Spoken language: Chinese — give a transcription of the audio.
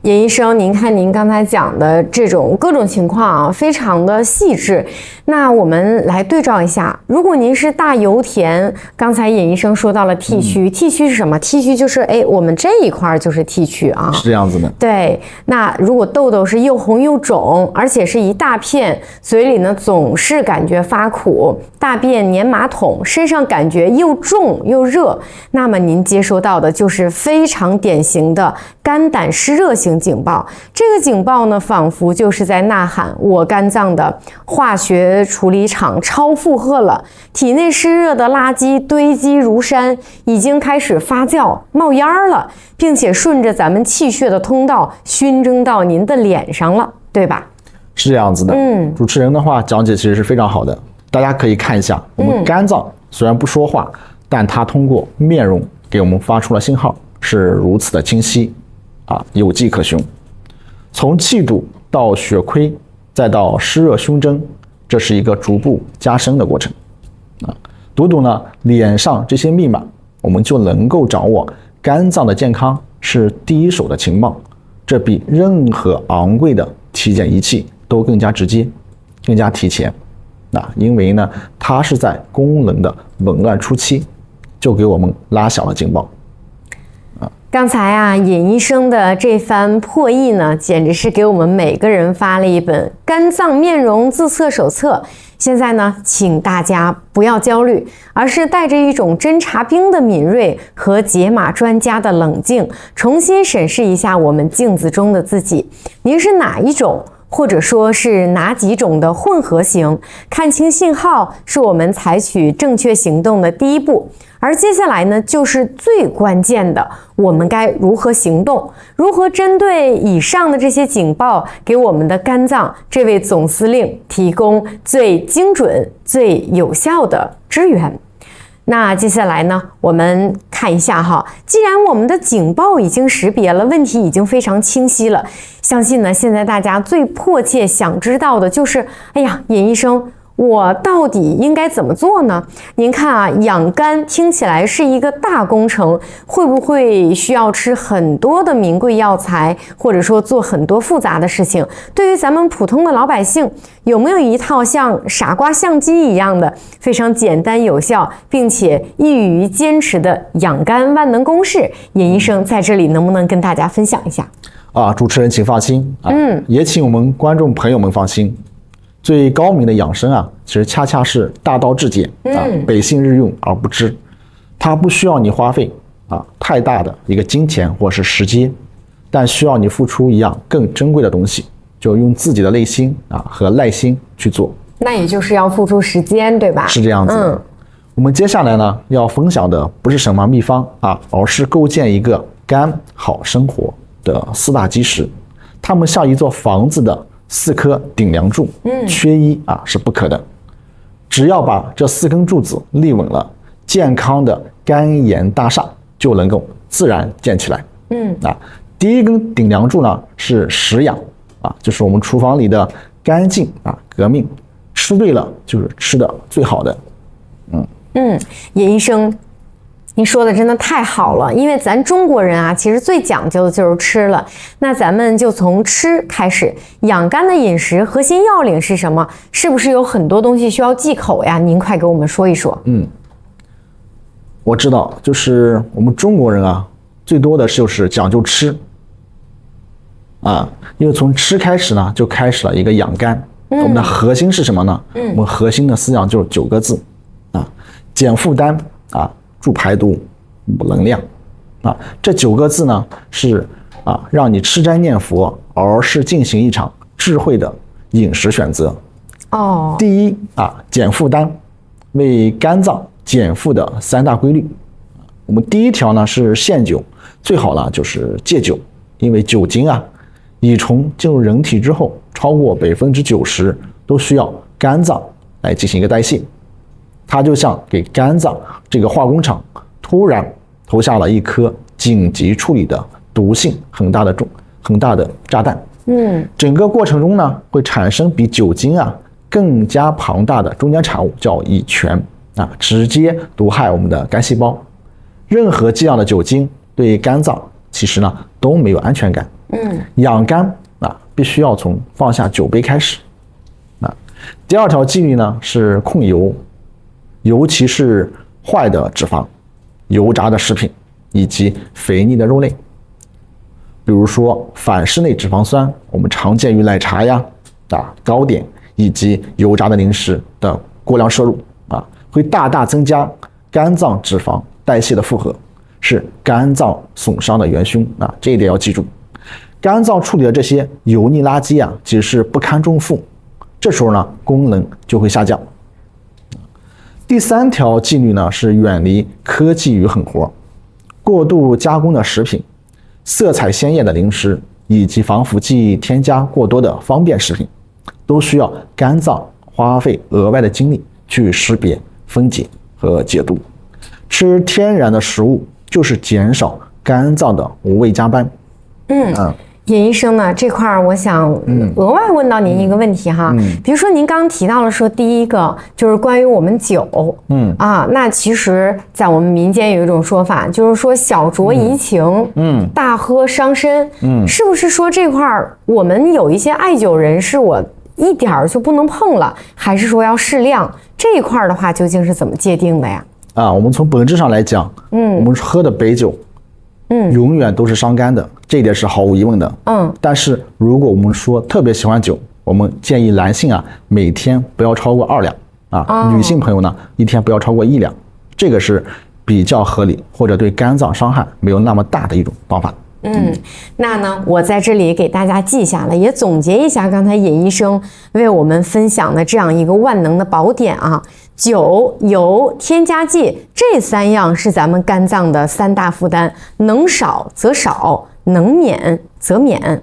尹医生，您看您刚才讲的这种各种情况啊，非常的细致。那我们来对照一下，如果您是大油田，刚才尹医生说到了 T 区，T 区是什么 ？T 区就是我们这一块就是 T 区啊，是这样子的。对，那如果痘痘是又红又肿，而且是一大片，嘴里呢总是感觉发苦，大便粘马桶，身上感觉又重又热，那么您接收到的就是非常典型的肝胆湿热型警报。这个警报呢，仿佛就是在呐喊：我肝脏的化学处理厂超负荷了，体内湿热的垃圾堆积如山，已经开始发酵冒烟了，并且顺着咱们气血的通道熏蒸到您的脸上了，对吧？是这样子的。主持人的话讲解其实是非常好的，大家可以看一下，我们肝脏虽然不说话，但它通过面容给我们发出了信号，是如此的清晰啊，有迹可循。从气堵到血亏，再到湿热熏蒸，这是一个逐步加深的过程啊。读读呢脸上这些密码，我们就能够掌握肝脏的健康是第一手的情报，这比任何昂贵的体检仪器都更加直接，更加提前。因为呢，它是在功能的紊乱初期就给我们拉响了警报。刚才啊，尹医生的这番破译呢，简直是给我们每个人发了一本肝脏面容自测手册。现在呢，请大家不要焦虑，而是带着一种侦察兵的敏锐和解码专家的冷静，重新审视一下我们镜子中的自己。您是哪一种？或者说是哪几种的混合型？看清信号是我们采取正确行动的第一步，而接下来呢，就是最关键的，我们该如何行动？如何针对以上的这些警报，给我们的肝脏这位总司令提供最精准、最有效的支援？那接下来呢，我们看一下哈，既然我们的警报已经识别了，问题已经非常清晰了，相信呢，现在大家最迫切想知道的就是，哎呀，尹医生，我到底应该怎么做呢？您看啊，养肝听起来是一个大工程，会不会需要吃很多的名贵药材，或者说做很多复杂的事情？对于咱们普通的老百姓，有没有一套像傻瓜相机一样的非常简单有效，并且易于坚持的养肝万能公式？尹医生在这里能不能跟大家分享一下？主持人请放心啊，也请我们观众朋友们放心。最高明的养生啊，其实恰恰是大道至简啊，百姓日用而不知。它不需要你花费太大的一个金钱或是时间，但需要你付出一样更珍贵的东西，就用自己的内心和耐心去做。那也就是要付出时间，对吧？是这样子的。我们接下来呢要分享的不是什么秘方而是构建一个肝好生活的4大基石，它们像一座房子的4颗顶梁柱，缺一是不可的。只要把这4根柱子立稳了，健康的肝炎大厦就能够自然建起来。第一根顶梁柱呢是食养就是我们厨房里的干净革命，吃对了就是吃的最好的。尹医生，您说的真的太好了，因为咱中国人其实最讲究的就是吃了。那咱们就从吃开始，养肝的饮食核心要领是什么？是不是有很多东西需要忌口呀？您快给我们说一说。我知道，就是我们中国人最多的就是讲究吃因为从吃开始呢，就开始了一个养肝。我们的核心是什么呢？我们核心的思想就是9个字减负担助排毒补能量这9个字呢是让你吃斋念佛，而是进行一场智慧的饮食选择。第一减负担，为肝脏减负的3大规律。我们第一条呢是限酒，最好呢就是戒酒，因为酒精乙醇进入人体之后，超过90%都需要肝脏来进行一个代谢。它就像给肝脏这个化工厂突然投下了一颗紧急处理的毒性很大的炸弹。整个过程中呢，会产生比酒精更加庞大的中间产物，叫乙醛直接毒害我们的肝细胞。任何剂量的酒精对肝脏其实呢都没有安全感养肝必须要从放下酒杯开始。第二条纪律呢是控油，尤其是坏的脂肪、油炸的食品以及肥腻的肉类，比如说反式类脂肪酸，我们常见于奶茶呀、糕点以及油炸的零食的过量摄入会大大增加肝脏脂肪代谢的负荷，是肝脏损伤的元凶这一点要记住。肝脏处理的这些油腻垃圾其实是不堪重负，这时候呢功能就会下降。第三条纪律呢是远离科技与狠活，过度加工的食品、色彩鲜艳的零食以及防腐剂添加过多的方便食品，都需要肝脏花费额外的精力去识别、分解和解毒。吃天然的食物就是减少肝脏的无谓加班。尹医生呢，这块儿我想额外问到您一个问题哈，比如说您刚刚提到了说第一个就是关于我们酒，那其实在我们民间有一种说法，就是说小酌怡情，大喝伤身，是不是说这块儿我们有一些爱酒人士，我一点儿就不能碰了，还是说要适量？这一块儿的话究竟是怎么界定的呀？我们从本质上来讲，我们喝的白酒永远都是伤肝的，这一点是毫无疑问的。但是如果我们说特别喜欢酒，我们建议男性每天不要超过2两女性朋友呢一天不要超过1两，这个是比较合理或者对肝脏伤害没有那么大的一种方法。那呢，我在这里给大家记下了，也总结一下刚才尹医生为我们分享的这样一个万能的宝典酒、油、添加剂这3样是咱们肝脏的3大负担，能少则少，能免则免。